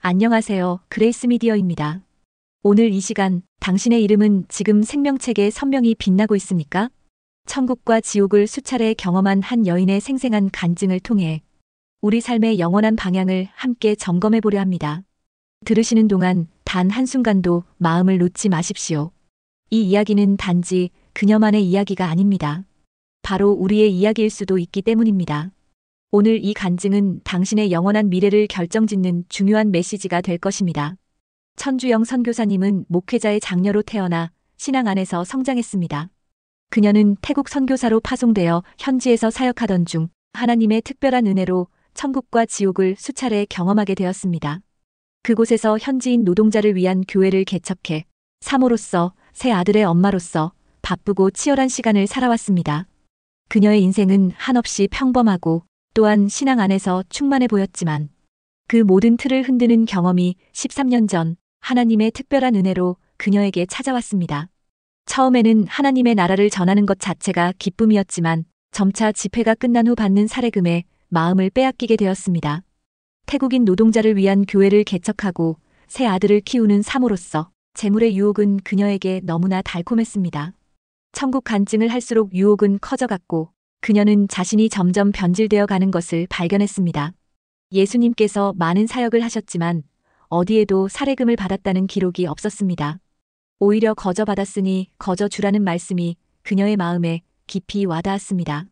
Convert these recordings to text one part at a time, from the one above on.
안녕하세요. 그레이스 미디어입니다. 오늘 이 시간, 당신의 이름은 지금 생명책에 선명히 빛나고 있습니까? 천국과 지옥을 수차례 경험한 한 여인의 생생한 간증을 통해 우리 삶의 영원한 방향을 함께 점검해 보려 합니다. 들으시는 동안 단 한순간도 마음을 놓지 마십시오. 이 이야기는 단지 그녀만의 이야기가 아닙니다. 바로 우리의 이야기일 수도 있기 때문입니다. 오늘 이 간증은 당신의 영원한 미래를 결정짓는 중요한 메시지가 될 것입니다. 천주영 선교사님은 목회자의 장녀로 태어나 신앙 안에서 성장했습니다. 그녀는 태국 선교사로 파송되어 현지에서 사역하던 중 하나님의 특별한 은혜로 천국과 지옥을 수차례 경험하게 되었습니다. 그곳에서 현지인 노동자를 위한 교회를 개척해 사모로서 세 아들의 엄마로서 바쁘고 치열한 시간을 살아왔습니다. 그녀의 인생은 한없이 평범하고 또한 신앙 안에서 충만해 보였지만 그 모든 틀을 흔드는 경험이 13년 전 하나님의 특별한 은혜로 그녀에게 찾아왔습니다. 처음에는 하나님의 나라를 전하는 것 자체가 기쁨이었지만 점차 집회가 끝난 후 받는 사례금에 마음을 빼앗기게 되었습니다. 태국인 노동자를 위한 교회를 개척하고 세 아들을 키우는 사모로서 재물의 유혹은 그녀에게 너무나 달콤했습니다. 천국 간증을 할수록 유혹은 커져갔고 그녀는 자신이 점점 변질되어 가는 것을 발견했습니다. 예수님께서 많은 사역을 하셨지만 어디에도 사례금을 받았다는 기록이 없었습니다. 오히려 거저 받았으니 거저 주라는 말씀이 그녀의 마음에 깊이 와닿았습니다.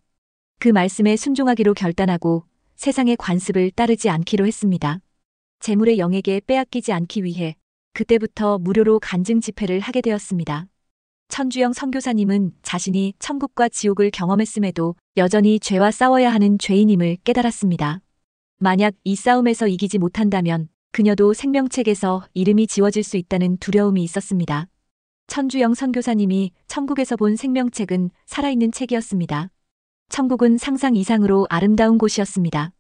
그 말씀에 순종하기로 결단하고 세상의 관습을 따르지 않기로 했습니다. 재물의 영에게 빼앗기지 않기 위해 그때부터 무료로 간증 집회를 하게 되었습니다. 천주영 선교사님은 자신이 천국과 지옥을 경험했음에도 여전히 죄와 싸워야 하는 죄인임을 깨달았습니다. 만약 이 싸움에서 이기지 못한다면 그녀도 생명책에서 이름이 지워질 수 있다는 두려움이 있었습니다. 천주영 선교사님이 천국에서 본 생명책은 살아있는 책이었습니다. 천국은 상상 이상으로 아름다운 곳이었습니다.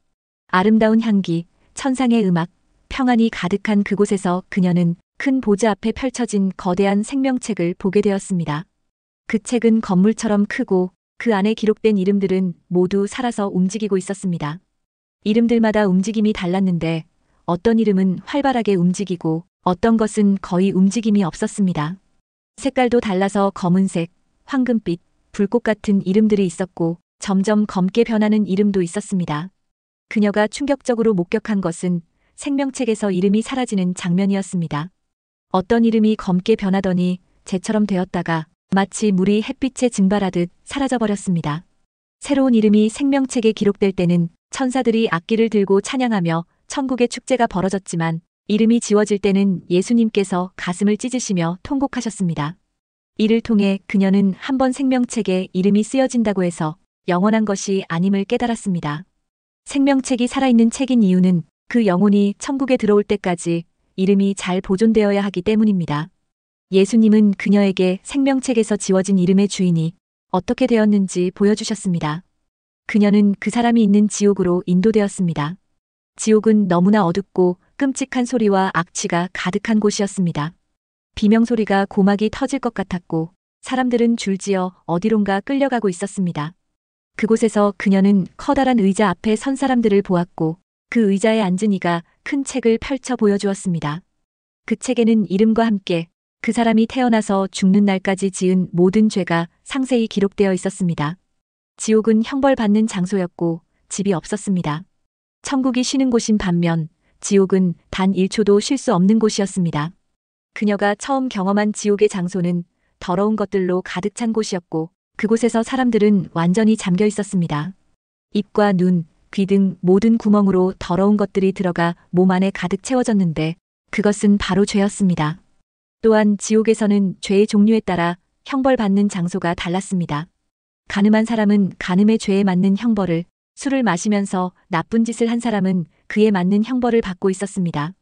아름다운 향기, 천상의 음악, 평안이 가득한 그곳에서 그녀는 큰 보좌 앞에 펼쳐진 거대한 생명책을 보게 되었습니다. 그 책은 건물처럼 크고 그 안에 기록된 이름들은 모두 살아서 움직이고 있었습니다. 이름들마다 움직임이 달랐는데 어떤 이름은 활발하게 움직이고 어떤 것은 거의 움직임이 없었습니다. 색깔도 달라서 검은색, 황금빛, 불꽃 같은 이름들이 있었고 점점 검게 변하는 이름도 있었습니다. 그녀가 충격적으로 목격한 것은 생명책에서 이름이 사라지는 장면이었습니다. 어떤 이름이 검게 변하더니 재처럼 되었다가 마치 물이 햇빛에 증발하듯 사라져버렸습니다. 새로운 이름이 생명책에 기록될 때는 천사들이 악기를 들고 찬양하며 천국의 축제가 벌어졌지만 이름이 지워질 때는 예수님께서 가슴을 찢으시며 통곡하셨습니다. 이를 통해 그녀는 한 번 생명책에 이름이 쓰여진다고 해서 영원한 것이 아님을 깨달았습니다. 생명책이 살아있는 책인 이유는 그 영혼이 천국에 들어올 때까지 이름이 잘 보존되어야 하기 때문입니다. 예수님은 그녀에게 생명책에서 지워진 이름의 주인이 어떻게 되었는지 보여주셨습니다. 그녀는 그 사람이 있는 지옥으로 인도되었습니다. 지옥은 너무나 어둡고 끔찍한 소리와 악취가 가득한 곳이었습니다. 비명소리가 고막이 터질 것 같았고 사람들은 줄지어 어디론가 끌려가고 있었습니다. 그곳에서 그녀는 커다란 의자 앞에 선 사람들을 보았고 그 의자에 앉은 이가 큰 책을 펼쳐 보여주었습니다. 그 책에는 이름과 함께 그 사람이 태어나서 죽는 날까지 지은 모든 죄가 상세히 기록되어 있었습니다. 지옥은 형벌받는 장소였고 집이 없었습니다. 천국이 쉬는 곳인 반면 지옥은 단 1초도 쉴 수 없는 곳이었습니다. 그녀가 처음 경험한 지옥의 장소는 더러운 것들로 가득 찬 곳이었고 그곳에서 사람들은 완전히 잠겨 있었습니다. 입과 눈, 귀 등 모든 구멍으로 더러운 것들이 들어가 몸 안에 가득 채워졌는데 그것은 바로 죄였습니다. 또한 지옥에서는 죄의 종류에 따라 형벌받는 장소가 달랐습니다. 간음한 사람은 간음의 죄에 맞는 형벌을, 술을 마시면서 나쁜 짓을 한 사람은 그에 맞는 형벌을 받고 있었습니다.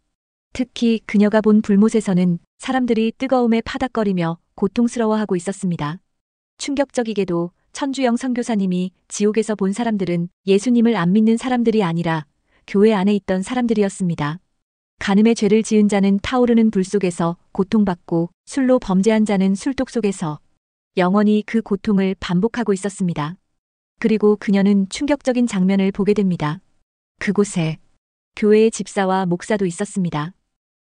특히 그녀가 본 불못에서는 사람들이 뜨거움에 파닥거리며 고통스러워하고 있었습니다. 충격적이게도 천주영 선교사님이 지옥에서 본 사람들은 예수님을 안 믿는 사람들이 아니라 교회 안에 있던 사람들이었습니다. 간음의 죄를 지은 자는 타오르는 불 속에서 고통받고 술로 범죄한 자는 술독 속에서 영원히 그 고통을 반복하고 있었습니다. 그리고 그녀는 충격적인 장면을 보게 됩니다. 그곳에 교회의 집사와 목사도 있었습니다.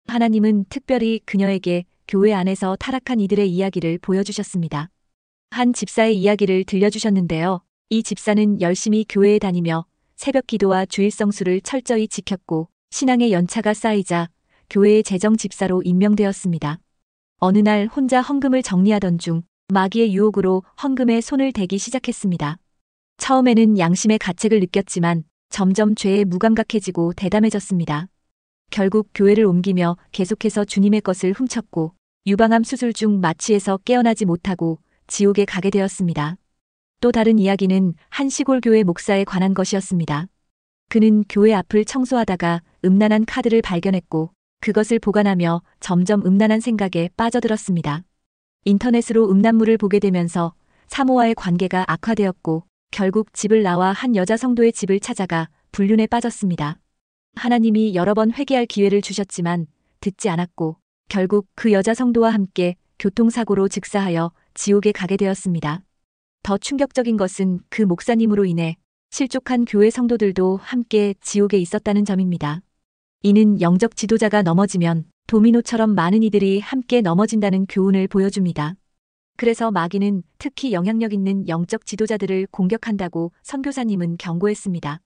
하나님은 특별히 그녀에게 교회 안에서 타락한 이들의 이야기를 보여주셨습니다. 한 집사의 이야기를 들려주셨는데요. 이 집사는 열심히 교회에 다니며 새벽 기도와 주일 성수를 철저히 지켰고 신앙의 연차가 쌓이자 교회의 재정 집사로 임명되었습니다. 어느 날 혼자 헌금을 정리하던 중 마귀의 유혹으로 헌금에 손을 대기 시작했습니다. 처음에는 양심의 가책을 느꼈지만 점점 죄에 무감각해지고 대담해졌습니다. 결국 교회를 옮기며 계속해서 주님의 것을 훔쳤고 유방암 수술 중 마취해서 깨어나지 못하고 지옥에 가게 되었습니다. 또 다른 이야기는 한 시골 교회 목사에 관한 것이었습니다. 그는 교회 앞을 청소하다가 음란한 카드를 발견했고 그것을 보관하며 점점 음란한 생각에 빠져들었습니다. 인터넷으로 음란물을 보게 되면서 사모와의 관계가 악화되었고 결국 집을 나와 한 여자 성도의 집을 찾아가 불륜에 빠졌습니다. 하나님이 여러 번 회개할 기회를 주셨지만 듣지 않았고 결국 그 여자 성도와 함께 교통사고로 즉사하여 지옥에 가게 되었습니다. 더 충격적인 것은 그 목사님으로 인해 실족한 교회 성도들도 함께 지옥에 있었다는 점입니다. 이는 영적 지도자가 넘어지면 도미노처럼 많은 이들이 함께 넘어진다는 교훈을 보여줍니다. 그래서 마귀는 특히 영향력 있는 영적 지도자들을 공격한다고 선교사님은 경고했습니다.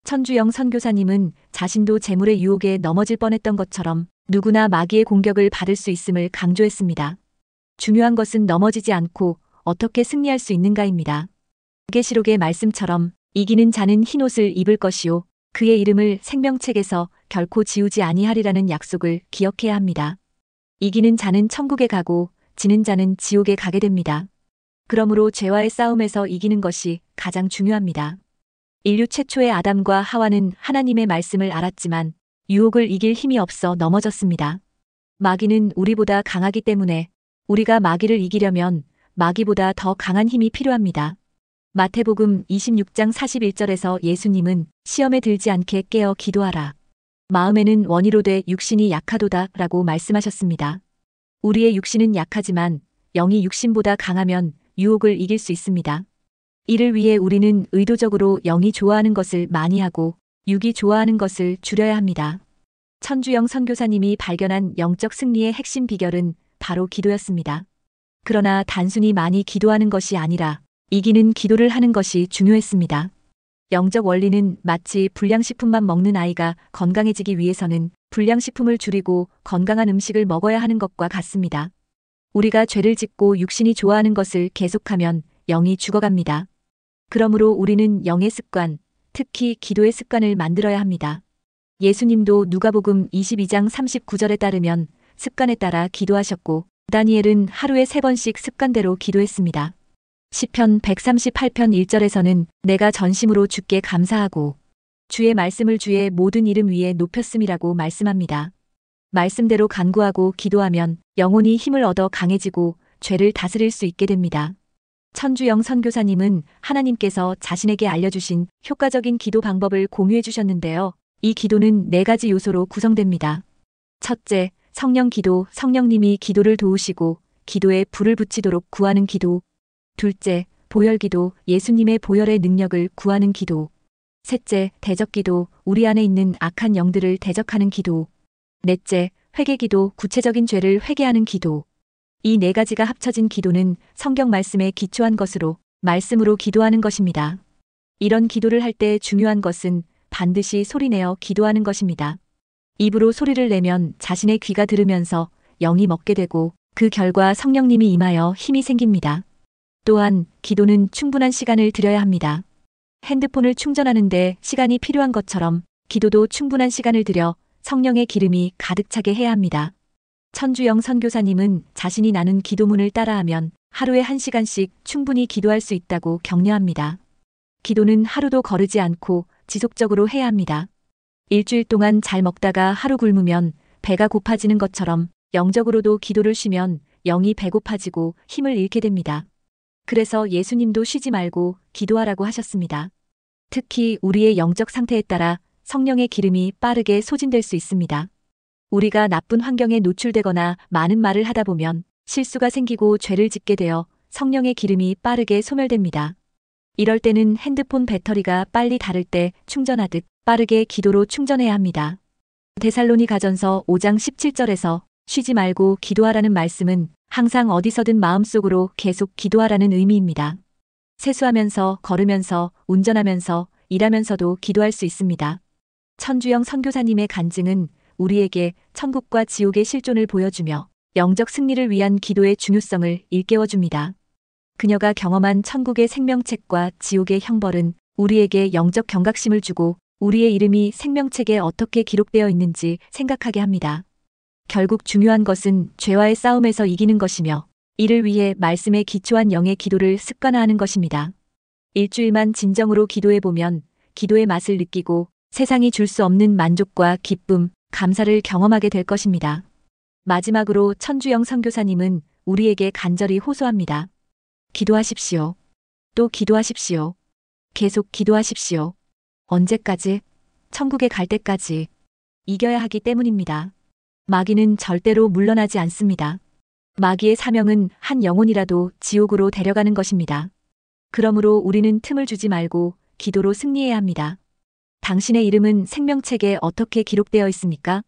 천주영 선교사님은 자신도 재물의 유혹에 넘어질 뻔했던 것처럼 누구나 마귀의 공격을 받을 수 있음을 강조했습니다. 중요한 것은 넘어지지 않고 어떻게 승리할 수 있는가입니다. 계시록의 말씀처럼 이기는 자는 흰옷을 입을 것이요 그의 이름을 생명책에서 결코 지우지 아니하리라는 약속을 기억해야 합니다. 이기는 자는 천국에 가고 지는 자는 지옥에 가게 됩니다. 그러므로 죄와의 싸움에서 이기는 것이 가장 중요합니다. 인류 최초의 아담과 하와는 하나님의 말씀을 알았지만 유혹을 이길 힘이 없어 넘어졌습니다. 마귀는 우리보다 강하기 때문에 우리가 마귀를 이기려면 마귀보다 더 강한 힘이 필요합니다. 마태복음 26장 41절에서 예수님은 시험에 들지 않게 깨어 기도하라. 마음에는 원이로되 육신이 약하도다 라고 말씀하셨습니다. 우리의 육신은 약하지만 영이 육신보다 강하면 유혹을 이길 수 있습니다. 이를 위해 우리는 의도적으로 영이 좋아하는 것을 많이 하고 육이 좋아하는 것을 줄여야 합니다. 천주영 선교사님이 발견한 영적 승리의 핵심 비결은 바로 기도였습니다. 그러나 단순히 많이 기도하는 것이 아니라 이기는 기도를 하는 것이 중요했습니다. 영적 원리는 마치 불량식품만 먹는 아이가 건강해지기 위해서는 불량식품을 줄이고 건강한 음식을 먹어야 하는 것과 같습니다. 우리가 죄를 짓고 육신이 좋아하는 것을 계속하면 영이 죽어갑니다. 그러므로 우리는 영의 습관, 특히 기도의 습관을 만들어야 합니다. 예수님도 누가복음 22장 39절에 따르면 습관에 따라 기도하셨고 다니엘은 하루에 3번씩 습관대로 기도했습니다. 시편 138편 1절에서는 내가 전심으로 주께 감사하고 주의 말씀을 주의 모든 이름 위에 높였음이라고 말씀합니다. 말씀대로 간구하고 기도하면 영혼이 힘을 얻어 강해지고 죄를 다스릴 수 있게 됩니다. 천주영 선교사님은 하나님께서 자신에게 알려주신 효과적인 기도 방법을 공유해 주셨는데요. 이 기도는 4가지 요소로 구성됩니다. 첫째, 성령 기도, 성령님이 기도를 도우시고 기도에 불을 붙이도록 구하는 기도. 둘째, 보혈 기도, 예수님의 보혈의 능력을 구하는 기도. 셋째, 대적 기도, 우리 안에 있는 악한 영들을 대적하는 기도. 넷째, 회개 기도, 구체적인 죄를 회개하는 기도. 이 4가지가 합쳐진 기도는 성경 말씀에 기초한 것으로 말씀으로 기도하는 것입니다. 이런 기도를 할 때 중요한 것은 반드시 소리내어 기도하는 것입니다. 입으로 소리를 내면 자신의 귀가 들으면서 영이 먹게 되고 그 결과 성령님이 임하여 힘이 생깁니다. 또한 기도는 충분한 시간을 들여야 합니다. 핸드폰을 충전하는데 시간이 필요한 것처럼 기도도 충분한 시간을 들여 성령의 기름이 가득 차게 해야 합니다. 천주영 선교사님은 자신이 나눈 기도문을 따라하면 하루에 1시간씩 충분히 기도할 수 있다고 격려합니다. 기도는 하루도 거르지 않고 지속적으로 해야 합니다. 일주일 동안 잘 먹다가 하루 굶으면 배가 고파지는 것처럼 영적으로도 기도를 쉬면 영이 배고파지고 힘을 잃게 됩니다. 그래서 예수님도 쉬지 말고 기도하라고 하셨습니다. 특히 우리의 영적 상태에 따라 성령의 기름이 빠르게 소진될 수 있습니다. 우리가 나쁜 환경에 노출되거나 많은 말을 하다 보면 실수가 생기고 죄를 짓게 되어 성령의 기름이 빠르게 소멸됩니다. 이럴 때는 핸드폰 배터리가 빨리 닳을 때 충전하듯 빠르게 기도로 충전해야 합니다. 데살로니가전서 5장 17절에서 쉬지 말고 기도하라는 말씀은 항상 어디서든 마음속으로 계속 기도하라는 의미입니다. 세수하면서, 걸으면서, 운전하면서, 일하면서도 기도할 수 있습니다. 천주영 선교사님의 간증은 우리에게 천국과 지옥의 실존을 보여주며 영적 승리를 위한 기도의 중요성을 일깨워줍니다. 그녀가 경험한 천국의 생명책과 지옥의 형벌은 우리에게 영적 경각심을 주고 우리의 이름이 생명책에 어떻게 기록되어 있는지 생각하게 합니다. 결국 중요한 것은 죄와의 싸움에서 이기는 것이며 이를 위해 말씀에 기초한 영의 기도를 습관화하는 것입니다. 일주일만 진정으로 기도해보면 기도의 맛을 느끼고 세상이 줄 수 없는 만족과 기쁨, 감사를 경험하게 될 것입니다. 마지막으로 천주영 선교사님은 우리에게 간절히 호소합니다. 기도하십시오. 또 기도하십시오. 계속 기도하십시오. 언제까지? 천국에 갈 때까지. 이겨야 하기 때문입니다. 마귀는 절대로 물러나지 않습니다. 마귀의 사명은 한 영혼이라도 지옥으로 데려가는 것입니다. 그러므로 우리는 틈을 주지 말고 기도로 승리해야 합니다. 당신의 이름은 생명책에 어떻게 기록되어 있습니까?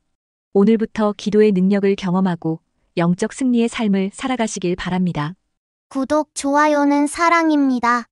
오늘부터 기도의 능력을 경험하고 영적 승리의 삶을 살아가시길 바랍니다. 구독, 좋아요는 사랑입니다.